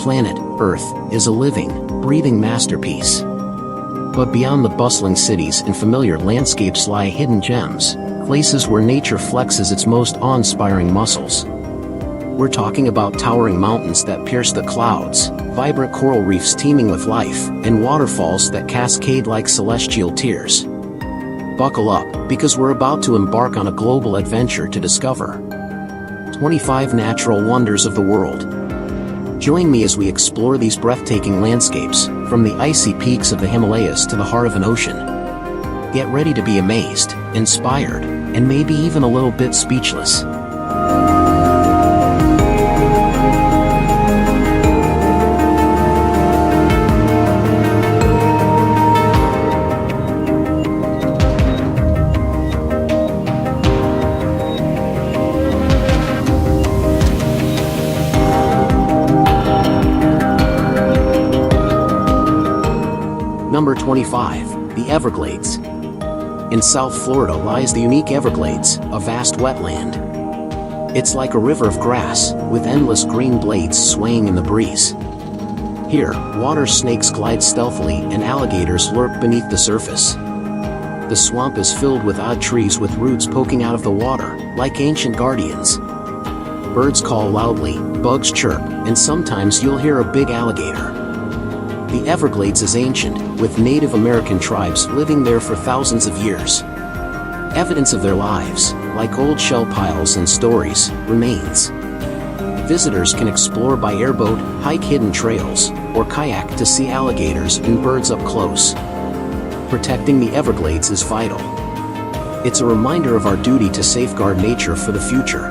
planet, Earth, is a living, breathing masterpiece. But beyond the bustling cities and familiar landscapes lie hidden gems, places where nature flexes its most awe-inspiring muscles. We're talking about towering mountains that pierce the clouds, vibrant coral reefs teeming with life, and waterfalls that cascade like celestial tears. Buckle up, because we're about to embark on a global adventure to discover 25 natural wonders of the world. Join me as we explore these breathtaking landscapes, from the icy peaks of the Himalayas to the heart of an ocean. Get ready to be amazed, inspired, and maybe even a little bit speechless. Number 25. The Everglades. In South Florida lies the unique Everglades, a vast wetland. It's like a river of grass, with endless green blades swaying in the breeze. Here, water snakes glide stealthily and alligators lurk beneath the surface. The swamp is filled with odd trees with roots poking out of the water, like ancient guardians. Birds call loudly, bugs chirp, and sometimes you'll hear a big alligator. The Everglades is ancient, with Native American tribes living there for thousands of years. Evidence of their lives, like old shell piles and stories, remains. Visitors can explore by airboat, hike hidden trails, or kayak to see alligators and birds up close. Protecting the Everglades is vital. It's a reminder of our duty to safeguard nature for the future.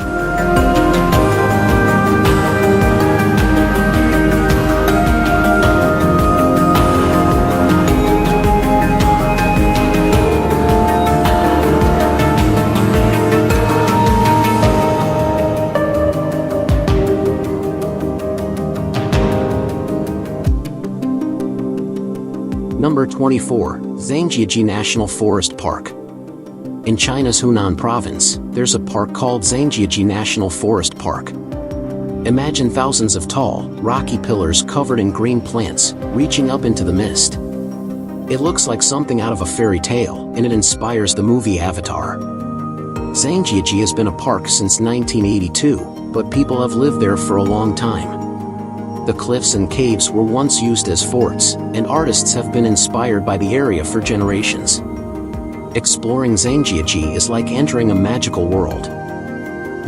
Number 24. Zhangjiajie National Forest Park. In China's Hunan province, there's a park called Zhangjiajie National Forest Park. Imagine thousands of tall, rocky pillars covered in green plants, reaching up into the mist. It looks like something out of a fairy tale, and it inspires the movie Avatar. Zhangjiajie has been a park since 1982, but people have lived there for a long time. The cliffs and caves were once used as forts, and artists have been inspired by the area for generations. Exploring Zhangjiajie is like entering a magical world.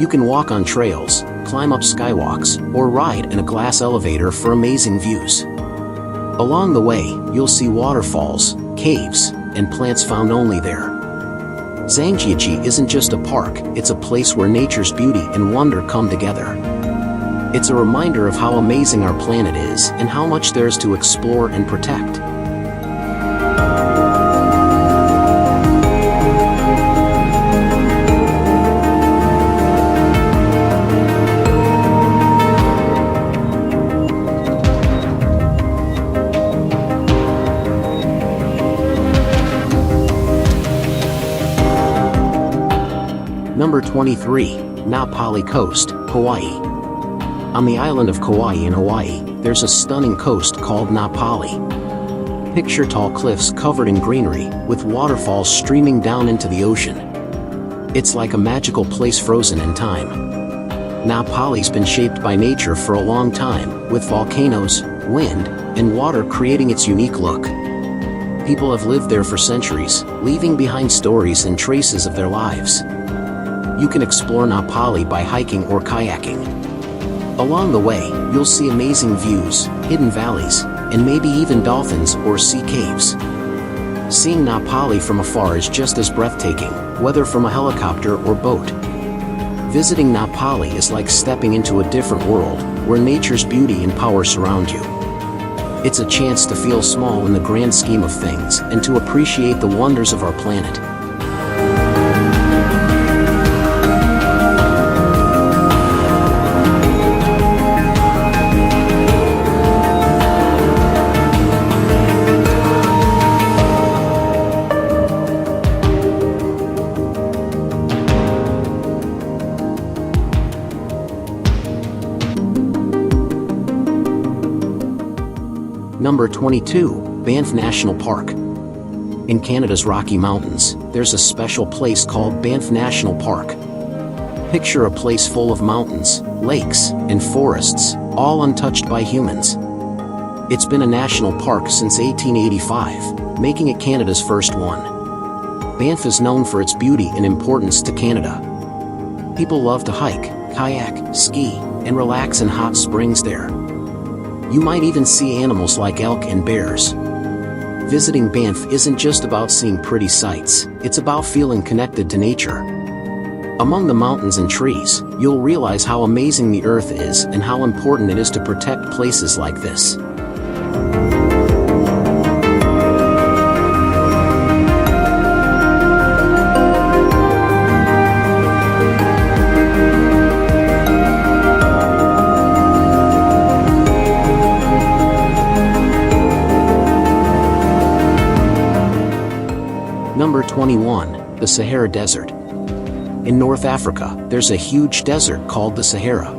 You can walk on trails, climb up skywalks, or ride in a glass elevator for amazing views. Along the way, you'll see waterfalls, caves, and plants found only there. Zhangjiajie isn't just a park, it's a place where nature's beauty and wonder come together. It's a reminder of how amazing our planet is and how much there is to explore and protect. Number 23. Na Pali Coast, Hawaii. On the island of Kauai in Hawaii, there's a stunning coast called Na Pali. Picture tall cliffs covered in greenery, with waterfalls streaming down into the ocean. It's like a magical place frozen in time. Na Pali's been shaped by nature for a long time, with volcanoes, wind, and water creating its unique look. People have lived there for centuries, leaving behind stories and traces of their lives. You can explore Na Pali by hiking or kayaking. Along the way, you'll see amazing views, hidden valleys, and maybe even dolphins or sea caves. Seeing Na Pali from afar is just as breathtaking, whether from a helicopter or boat. Visiting Na Pali is like stepping into a different world, where nature's beauty and power surround you. It's a chance to feel small in the grand scheme of things and to appreciate the wonders of our planet. Number 22, Banff National Park. In Canada's Rocky Mountains, there's a special place called Banff National Park. Picture a place full of mountains, lakes, and forests, all untouched by humans. It's been a national park since 1885, making it Canada's first one. Banff is known for its beauty and importance to Canada. People love to hike, kayak, ski, and relax in hot springs there. You might even see animals like elk and bears. Visiting Banff isn't just about seeing pretty sights, it's about feeling connected to nature. Among the mountains and trees, you'll realize how amazing the earth is and how important it is to protect places like this. Number 21, the Sahara Desert. In North Africa, there's a huge desert called the Sahara.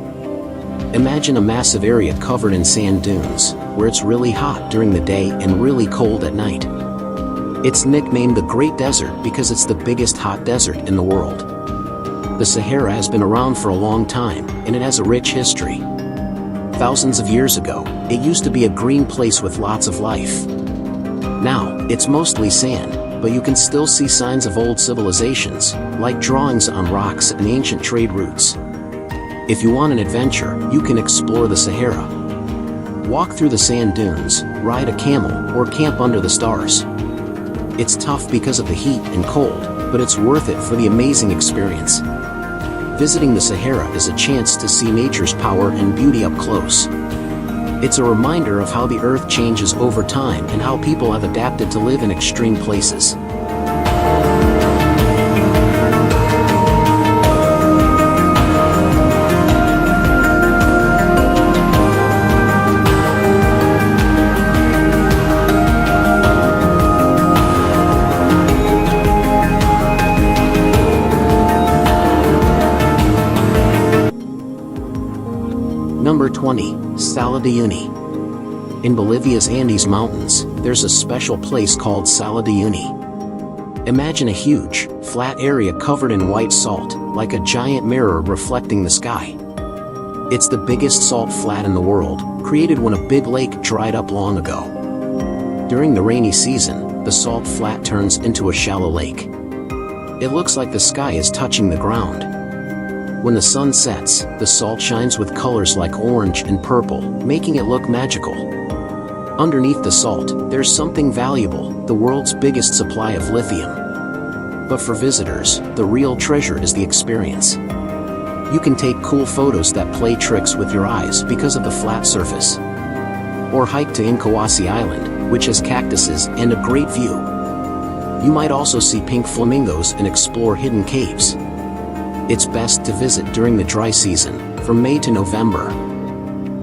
Imagine a massive area covered in sand dunes, where it's really hot during the day and really cold at night. It's nicknamed the Great Desert because it's the biggest hot desert in the world. The Sahara has been around for a long time, and it has a rich history. Thousands of years ago, it used to be a green place with lots of life. Now, it's mostly sand, but you can still see signs of old civilizations, like drawings on rocks and ancient trade routes. If you want an adventure, you can explore the Sahara. Walk through the sand dunes, ride a camel, or camp under the stars. It's tough because of the heat and cold, but it's worth it for the amazing experience. Visiting the Sahara is a chance to see nature's power and beauty up close. It's a reminder of how the earth changes over time and how people have adapted to live in extreme places. Number 20, Sala de Uyuni. In Bolivia's Andes Mountains, there's a special place called Sala de Uyuni. Imagine a huge, flat area covered in white salt, like a giant mirror reflecting the sky. It's the biggest salt flat in the world, created when a big lake dried up long ago. During the rainy season, the salt flat turns into a shallow lake. It looks like the sky is touching the ground. When the sun sets, the salt shines with colors like orange and purple, making it look magical. Underneath the salt, there's something valuable, the world's biggest supply of lithium. But for visitors, the real treasure is the experience. You can take cool photos that play tricks with your eyes because of the flat surface. Or hike to Inkawasi Island, which has cactuses and a great view. You might also see pink flamingos and explore hidden caves. It's best to visit during the dry season, from May to November.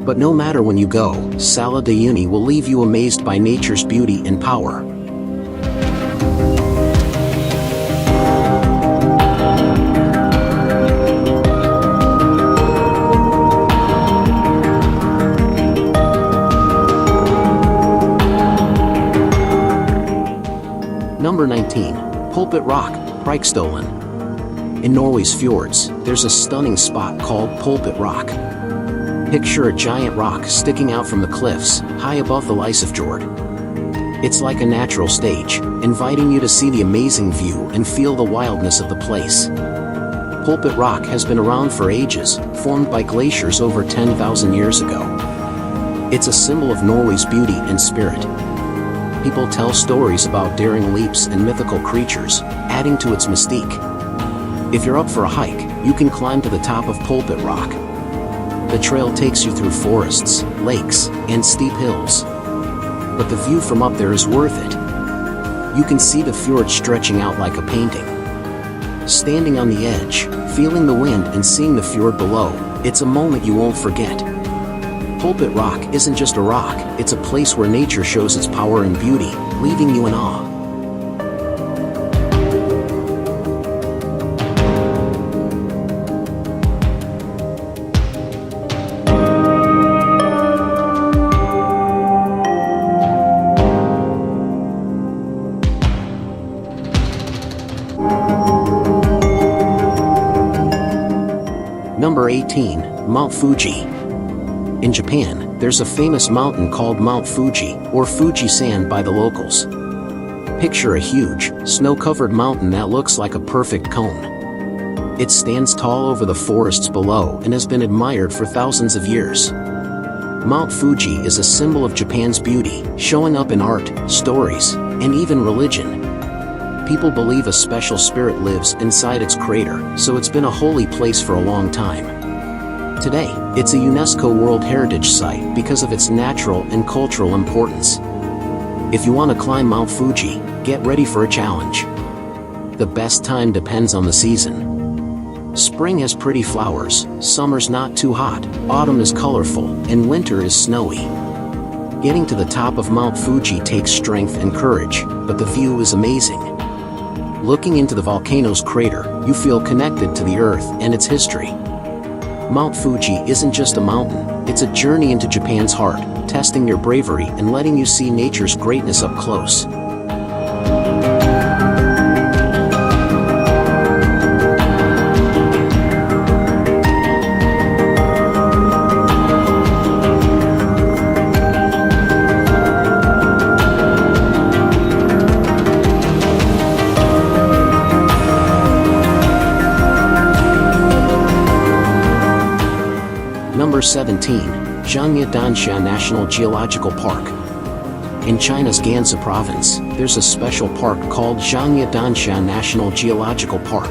But no matter when you go, Sala de Uyuni will leave you amazed by nature's beauty and power. Number 19, Pulpit Rock, Preikestolen. In Norway's fjords, there's a stunning spot called Pulpit Rock. Picture a giant rock sticking out from the cliffs, high above the Lysefjord. It's like a natural stage, inviting you to see the amazing view and feel the wildness of the place. Pulpit Rock has been around for ages, formed by glaciers over 10,000 years ago. It's a symbol of Norway's beauty and spirit. People tell stories about daring leaps and mythical creatures, adding to its mystique. If you're up for a hike, you can climb to the top of Pulpit Rock. The trail takes you through forests, lakes, and steep hills. But the view from up there is worth it. You can see the fjord stretching out like a painting. Standing on the edge, feeling the wind and seeing the fjord below, it's a moment you won't forget. Pulpit Rock isn't just a rock, it's a place where nature shows its power and beauty, leaving you in awe. 18. Mount Fuji. In Japan, there's a famous mountain called Mount Fuji, or Fuji-san by the locals. Picture a huge, snow-covered mountain that looks like a perfect cone. It stands tall over the forests below and has been admired for thousands of years. Mount Fuji is a symbol of Japan's beauty, showing up in art, stories, and even religion. People believe a special spirit lives inside its crater, so it's been a holy place for a long time. Today, it's a UNESCO World Heritage Site because of its natural and cultural importance. If you want to climb Mount Fuji, get ready for a challenge. The best time depends on the season. Spring has pretty flowers, summer's not too hot, autumn is colorful, and winter is snowy. Getting to the top of Mount Fuji takes strength and courage, but the view is amazing. Looking into the volcano's crater, you feel connected to the earth and its history. Mount Fuji isn't just a mountain, it's a journey into Japan's heart, testing your bravery and letting you see nature's greatness up close. Number 17. Zhangye-Dansha National Geological Park. In China's Gansu province, there's a special park called Zhangye-Dansha National Geological Park.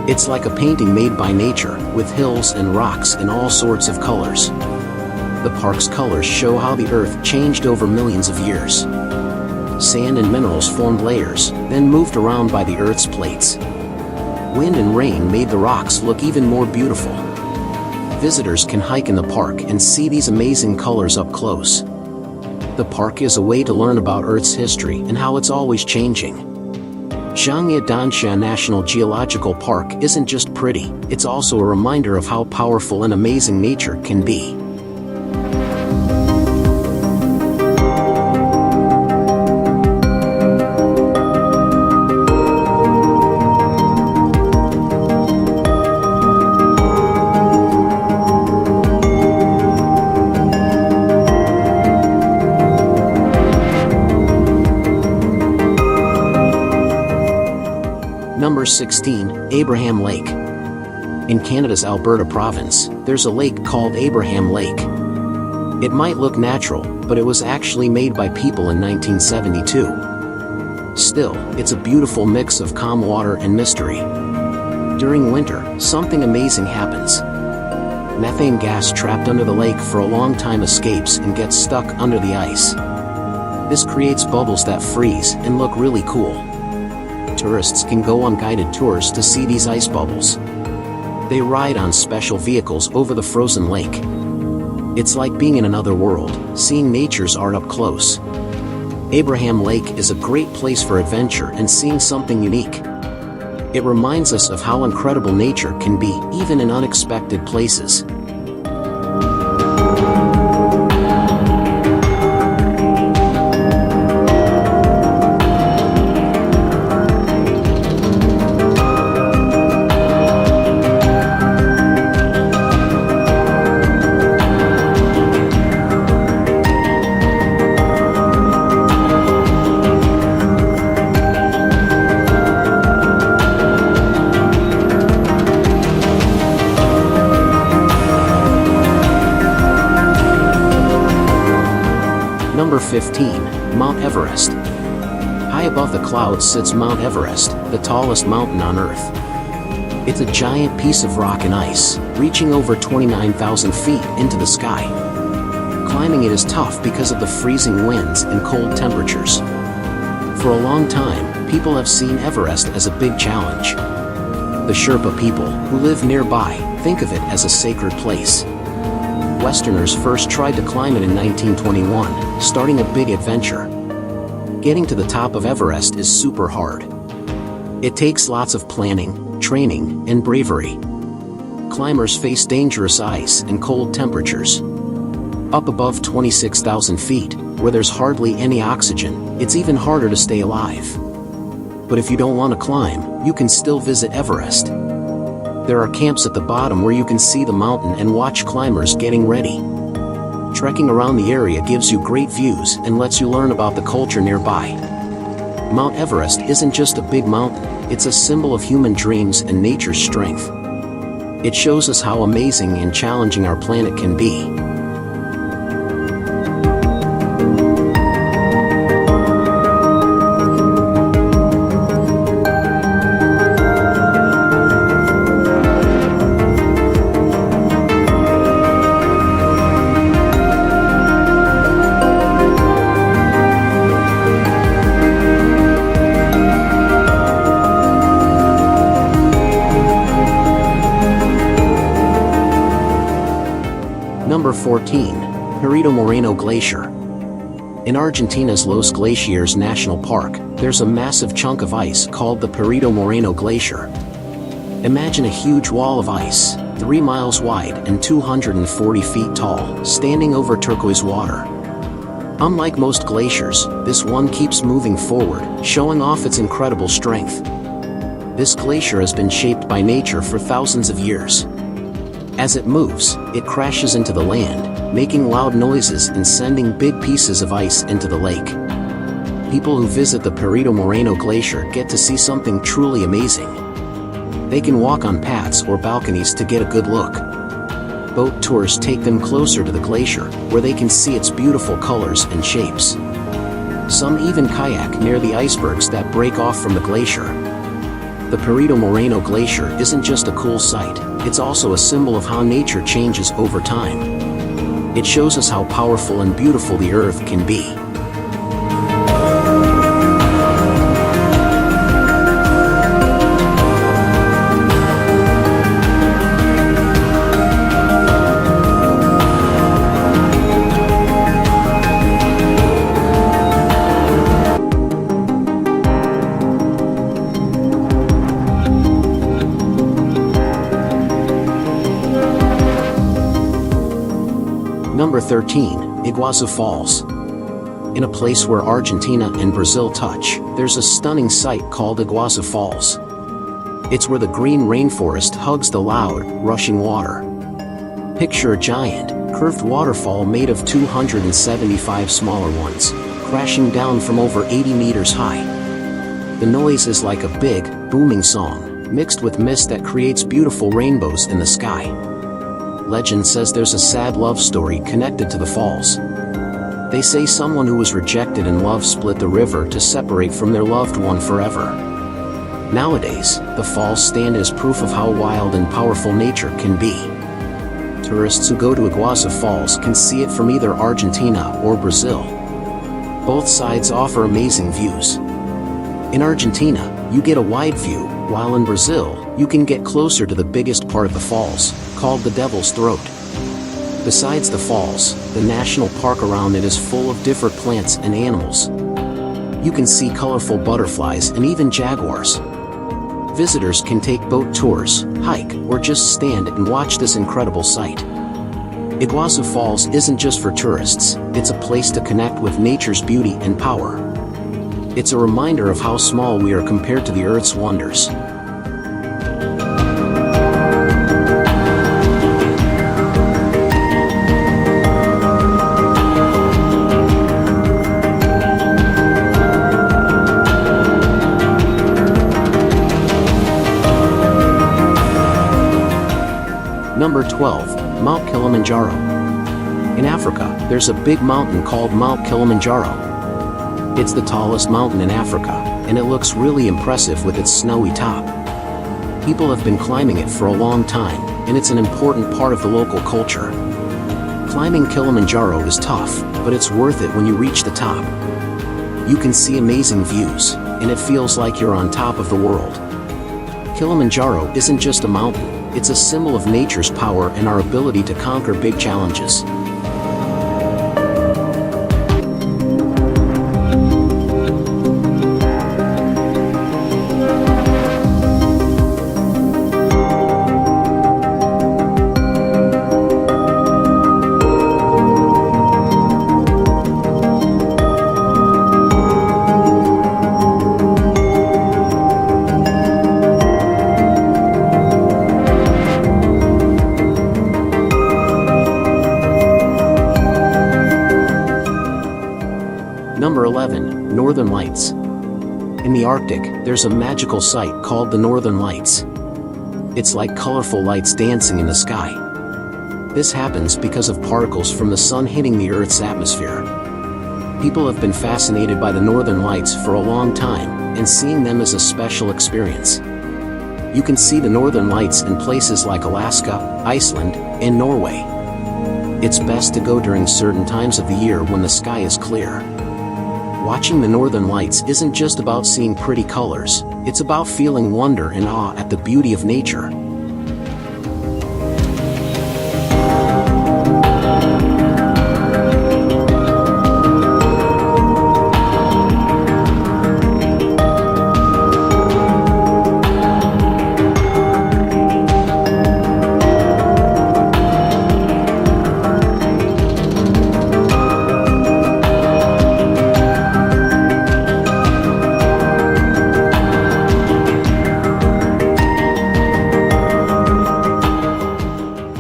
It's like a painting made by nature, with hills and rocks in all sorts of colors. The park's colors show how the earth changed over millions of years. Sand and minerals formed layers, then moved around by the earth's plates. Wind and rain made the rocks look even more beautiful. Visitors can hike in the park and see these amazing colors up close. The park is a way to learn about Earth's history and how it's always changing. Zhangye-Dansha National Geological Park isn't just pretty, it's also a reminder of how powerful and amazing nature can be. Number 16. Abraham Lake. In Canada's Alberta province, there's a lake called Abraham Lake. It might look natural, but it was actually made by people in 1972. Still, it's a beautiful mix of calm water and mystery. During winter, something amazing happens. Methane gas trapped under the lake for a long time escapes and gets stuck under the ice. This creates bubbles that freeze and look really cool. Tourists can go on guided tours to see these ice bubbles. They ride on special vehicles over the frozen lake. It's like being in another world, seeing nature's art up close. Abraham Lake is a great place for adventure and seeing something unique. It reminds us of how incredible nature can be, even in unexpected places. Number 15. Mount Everest. High above the clouds sits Mount Everest, the tallest mountain on Earth. It's a giant piece of rock and ice, reaching over 29,000 feet into the sky. Climbing it is tough because of the freezing winds and cold temperatures. For a long time, people have seen Everest as a big challenge. The Sherpa people, who live nearby, think of it as a sacred place. Westerners first tried to climb it in 1921, starting a big adventure. Getting to the top of Everest is super hard. It takes lots of planning, training, and bravery. Climbers face dangerous ice and cold temperatures. Up above 26,000 feet, where there's hardly any oxygen, it's even harder to stay alive. But if you don't want to climb, you can still visit Everest. There are camps at the bottom where you can see the mountain and watch climbers getting ready. Trekking around the area gives you great views and lets you learn about the culture nearby. Mount Everest isn't just a big mountain, it's a symbol of human dreams and nature's strength. It shows us how amazing and challenging our planet can be. Number 14. Perito Moreno Glacier. In Argentina's Los Glaciares National Park, there's a massive chunk of ice called the Perito Moreno Glacier. Imagine a huge wall of ice, 3 miles wide and 240 feet tall, standing over turquoise water. Unlike most glaciers, this one keeps moving forward, showing off its incredible strength. This glacier has been shaped by nature for thousands of years. As it moves, it crashes into the land, making loud noises and sending big pieces of ice into the lake. People who visit the Perito Moreno Glacier get to see something truly amazing. They can walk on paths or balconies to get a good look. Boat tours take them closer to the glacier, where they can see its beautiful colors and shapes. Some even kayak near the icebergs that break off from the glacier. The Perito Moreno Glacier isn't just a cool sight, it's also a symbol of how nature changes over time. It shows us how powerful and beautiful the Earth can be. Number 13. Iguazu Falls. In a place where Argentina and Brazil touch, there's a stunning site called Iguazu Falls. It's where the green rainforest hugs the loud, rushing water. Picture a giant, curved waterfall made of 275 smaller ones, crashing down from over 80 meters high. The noise is like a big, booming song, mixed with mist that creates beautiful rainbows in the sky. Legend says there's a sad love story connected to the falls. They say someone who was rejected in love split the river to separate from their loved one forever. Nowadays, the falls stand as proof of how wild and powerful nature can be. Tourists who go to Iguazu Falls can see it from either Argentina or Brazil. Both sides offer amazing views. In Argentina, you get a wide view, while in Brazil, you can get closer to the biggest part of the falls, called the Devil's Throat. Besides the falls, the national park around it is full of different plants and animals. You can see colorful butterflies and even jaguars. Visitors can take boat tours, hike, or just stand and watch this incredible sight. Iguazu Falls isn't just for tourists, it's a place to connect with nature's beauty and power. It's a reminder of how small we are compared to the Earth's wonders. Number 12. Mount Kilimanjaro. In Africa, there's a big mountain called Mount Kilimanjaro. It's the tallest mountain in Africa, and it looks really impressive with its snowy top. People have been climbing it for a long time, and it's an important part of the local culture. Climbing Kilimanjaro is tough, but it's worth it when you reach the top. You can see amazing views, and it feels like you're on top of the world. Kilimanjaro isn't just a mountain, it's a symbol of nature's power and our ability to conquer big challenges. lights. In the Arctic, there's a magical sight called the Northern Lights. It's like colorful lights dancing in the sky. This happens because of particles from the sun hitting the Earth's atmosphere. People have been fascinated by the Northern Lights for a long time, and seeing them is a special experience. You can see the Northern Lights in places like Alaska, Iceland, and Norway. It's best to go during certain times of the year when the sky is clear. Watching the Northern Lights isn't just about seeing pretty colors, it's about feeling wonder and awe at the beauty of nature.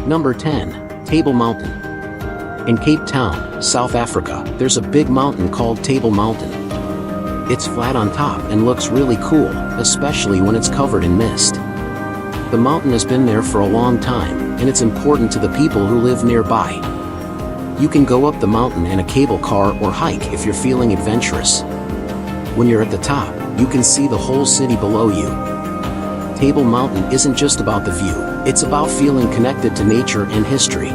Number 10. Table Mountain. In Cape Town, South Africa, there's a big mountain called Table Mountain. It's flat on top and looks really cool, especially when it's covered in mist. The mountain has been there for a long time, and it's important to the people who live nearby. You can go up the mountain in a cable car or hike if you're feeling adventurous. When you're at the top, you can see the whole city below you. Table Mountain isn't just about the view, it's about feeling connected to nature and history.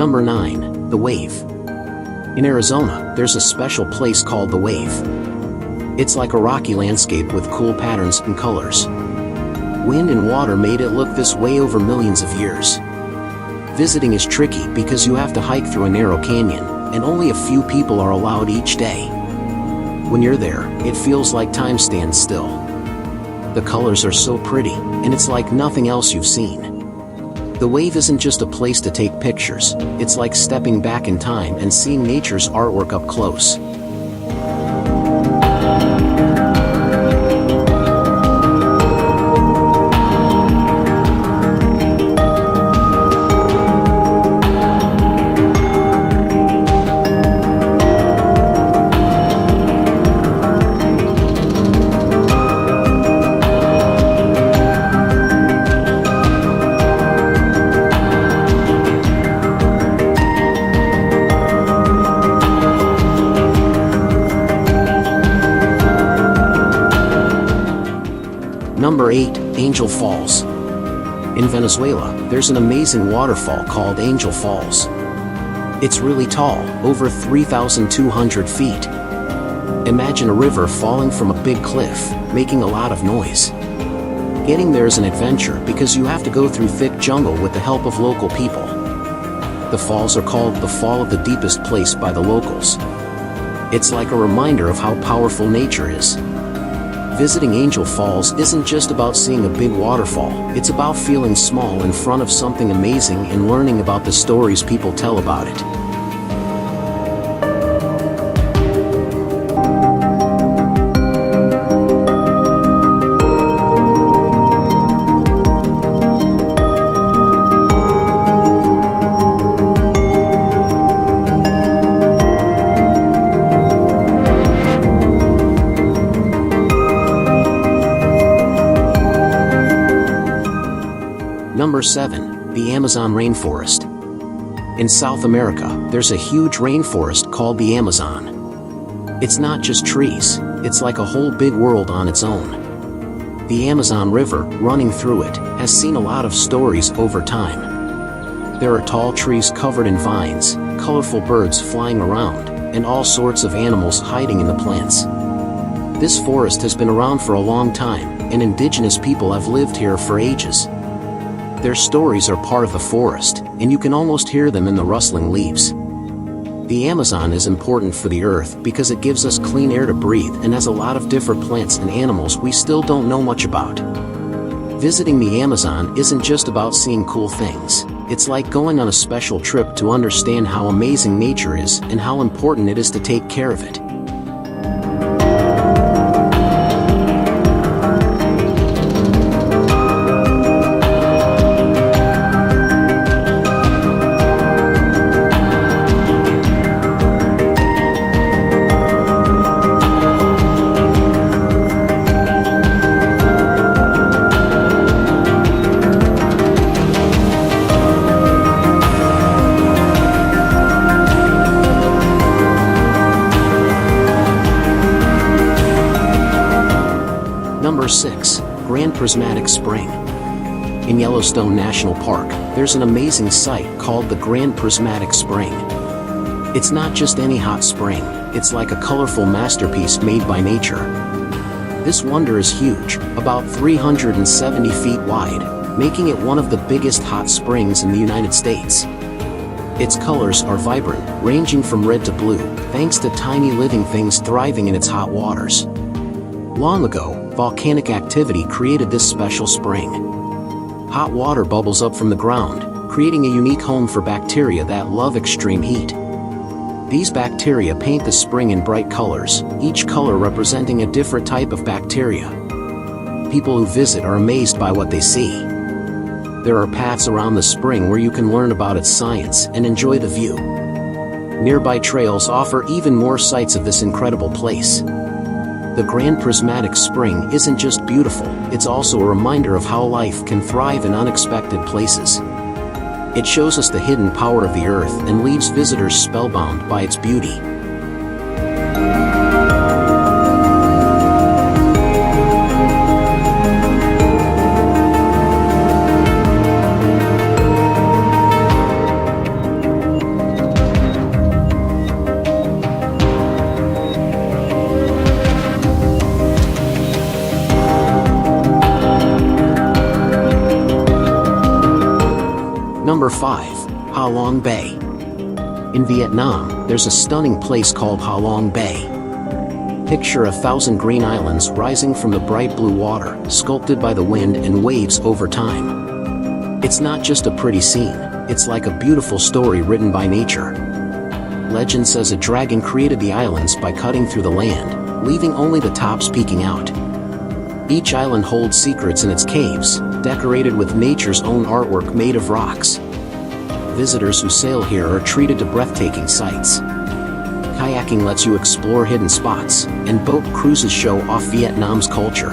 Number 9. The Wave. In Arizona, there's a special place called the Wave. It's like a rocky landscape with cool patterns and colors. Wind and water made it look this way over millions of years. Visiting is tricky because you have to hike through a narrow canyon, and only a few people are allowed each day. When you're there, it feels like time stands still. The colors are so pretty, and it's like nothing else you've seen. The Wave isn't just a place to take pictures, it's like stepping back in time and seeing nature's artwork up close. Number 8. Angel Falls. In Venezuela, there's an amazing waterfall called Angel Falls. It's really tall, over 3,200 feet. Imagine a river falling from a big cliff, making a lot of noise. Getting there is an adventure because you have to go through thick jungle with the help of local people. The falls are called the Fall of the Deepest Place by the locals. It's like a reminder of how powerful nature is. Visiting Angel Falls isn't just about seeing a big waterfall, it's about feeling small in front of something amazing and learning about the stories people tell about it. Number 7. The Amazon Rainforest. In South America, there's a huge rainforest called the Amazon. It's not just trees, it's like a whole big world on its own. The Amazon River, running through it, has seen a lot of stories over time. There are tall trees covered in vines, colorful birds flying around, and all sorts of animals hiding in the plants. This forest has been around for a long time, and indigenous people have lived here for ages. Their stories are part of the forest, and you can almost hear them in the rustling leaves. The Amazon is important for the Earth because it gives us clean air to breathe and has a lot of different plants and animals we still don't know much about. Visiting the Amazon isn't just about seeing cool things. It's like going on a special trip to understand how amazing nature is and how important it is to take care of it. Number 6. Grand Prismatic Spring. In Yellowstone National Park, there's an amazing site called the Grand Prismatic Spring. It's not just any hot spring, it's like a colorful masterpiece made by nature. This wonder is huge, about 370 feet wide, making it one of the biggest hot springs in the United States. Its colors are vibrant, ranging from red to blue, thanks to tiny living things thriving in its hot waters. Long ago, volcanic activity created this special spring. Hot water bubbles up from the ground, creating a unique home for bacteria that love extreme heat. These bacteria paint the spring in bright colors, each color representing a different type of bacteria. People who visit are amazed by what they see. There are paths around the spring where you can learn about its science and enjoy the view. Nearby trails offer even more sights of this incredible place. The Grand Prismatic Spring isn't just beautiful, it's also a reminder of how life can thrive in unexpected places. It shows us the hidden power of the Earth and leaves visitors spellbound by its beauty. Number 5. Ha Long Bay. In Vietnam, there's a stunning place called Ha Long Bay. Picture 1,000 green islands rising from the bright blue water, sculpted by the wind and waves over time. It's not just a pretty scene, it's like a beautiful story written by nature. Legend says a dragon created the islands by cutting through the land, leaving only the tops peeking out. Each island holds secrets in its caves, decorated with nature's own artwork made of rocks. Visitors who sail here are treated to breathtaking sights. Kayaking lets you explore hidden spots, and boat cruises show off Vietnam's culture.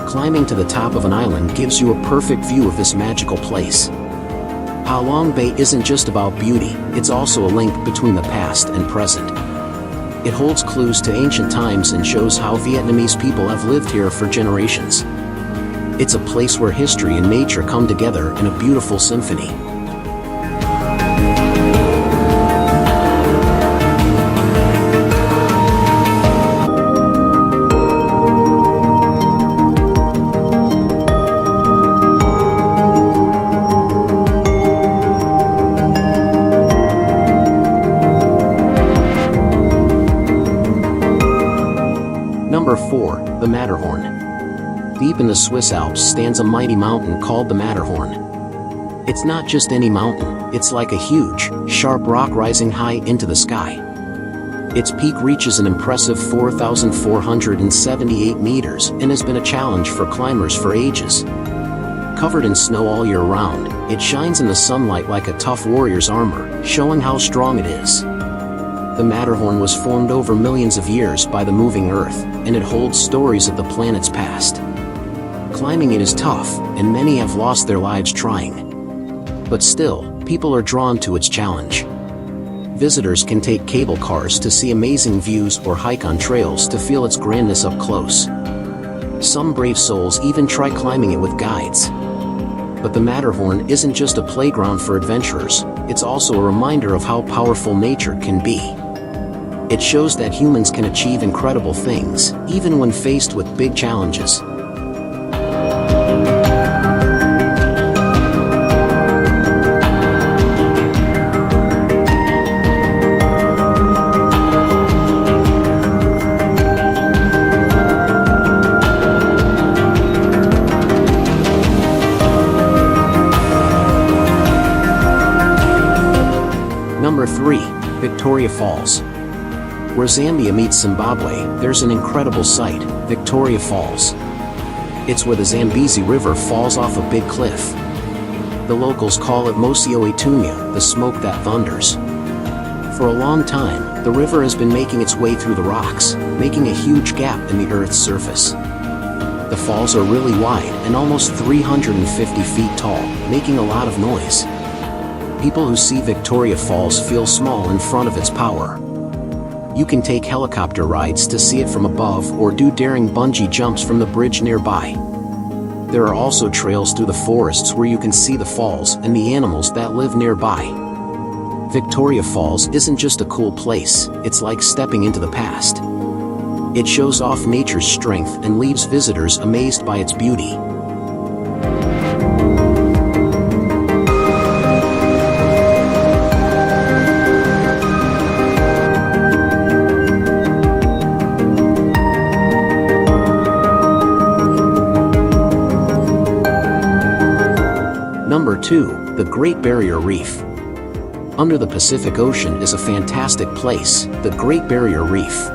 Climbing to the top of an island gives you a perfect view of this magical place. Ha Long Bay isn't just about beauty, it's also a link between the past and present. It holds clues to ancient times and shows how Vietnamese people have lived here for generations. It's a place where history and nature come together in a beautiful symphony. Number 4. The Matterhorn. Deep in the Swiss Alps stands a mighty mountain called the Matterhorn. It's not just any mountain, it's like a huge, sharp rock rising high into the sky. Its peak reaches an impressive 4,478 meters and has been a challenge for climbers for ages. Covered in snow all year round, it shines in the sunlight like a tough warrior's armor, showing how strong it is. The Matterhorn was formed over millions of years by the moving Earth, and it holds stories of the planet's past. Climbing it is tough, and many have lost their lives trying. But still, people are drawn to its challenge. Visitors can take cable cars to see amazing views or hike on trails to feel its grandness up close. Some brave souls even try climbing it with guides. But the Matterhorn isn't just a playground for adventurers, it's also a reminder of how powerful nature can be. It shows that humans can achieve incredible things, even when faced with big challenges. 3. Victoria Falls. Where Zambia meets Zimbabwe, there's an incredible sight, Victoria Falls. It's where the Zambezi River falls off a big cliff. The locals call it Mosi Oetunya, the smoke that thunders. For a long time, the river has been making its way through the rocks, making a huge gap in the Earth's surface. The falls are really wide and almost 350 feet tall, making a lot of noise. People who see Victoria Falls feel small in front of its power. You can take helicopter rides to see it from above or do daring bungee jumps from the bridge nearby. There are also trails through the forests where you can see the falls and the animals that live nearby. Victoria Falls isn't just a cool place, it's like stepping into the past. It shows off nature's strength and leaves visitors amazed by its beauty. Number 2. The Great Barrier Reef. Under the Pacific Ocean is a fantastic place, the Great Barrier Reef.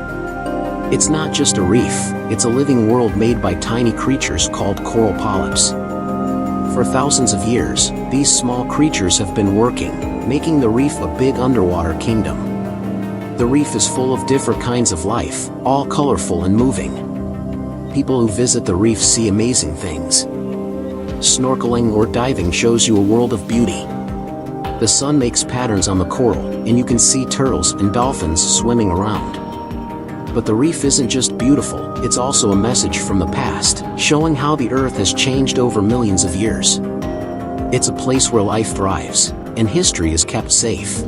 It's not just a reef, it's a living world made by tiny creatures called coral polyps. For thousands of years, these small creatures have been working, making the reef a big underwater kingdom. The reef is full of different kinds of life, all colorful and moving. People who visit the reef see amazing things. Snorkeling or diving shows you a world of beauty. The sun makes patterns on the coral, and you can see turtles and dolphins swimming around. But the reef isn't just beautiful, it's also a message from the past, showing how the Earth has changed over millions of years. It's a place where life thrives, and history is kept safe.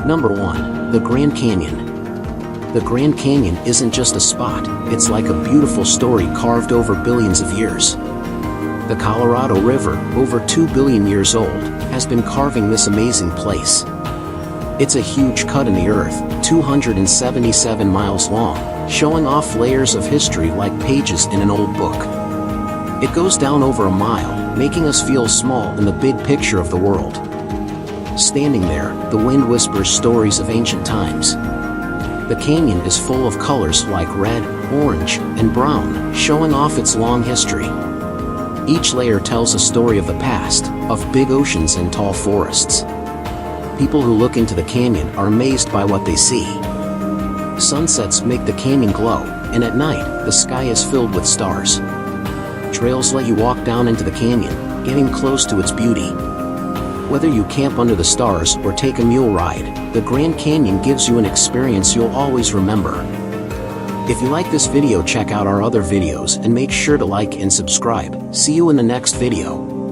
Number 1. The Grand Canyon. The Grand Canyon isn't just a spot, it's like a beautiful story carved over billions of years. The Colorado River, over 2 billion years old, has been carving this amazing place. It's a huge cut in the earth, 277 miles long, showing off layers of history like pages in an old book. It goes down over a mile, making us feel small in the big picture of the world. Standing there, the wind whispers stories of ancient times. The canyon is full of colors like red, orange, and brown, showing off its long history. Each layer tells a story of the past, of big oceans and tall forests. People who look into the canyon are amazed by what they see. Sunsets make the canyon glow, and at night, the sky is filled with stars. Trails let you walk down into the canyon, getting close to its beauty. Whether you camp under the stars or take a mule ride, the Grand Canyon gives you an experience you'll always remember. If you like this video, check out our other videos and make sure to like and subscribe. See you in the next video.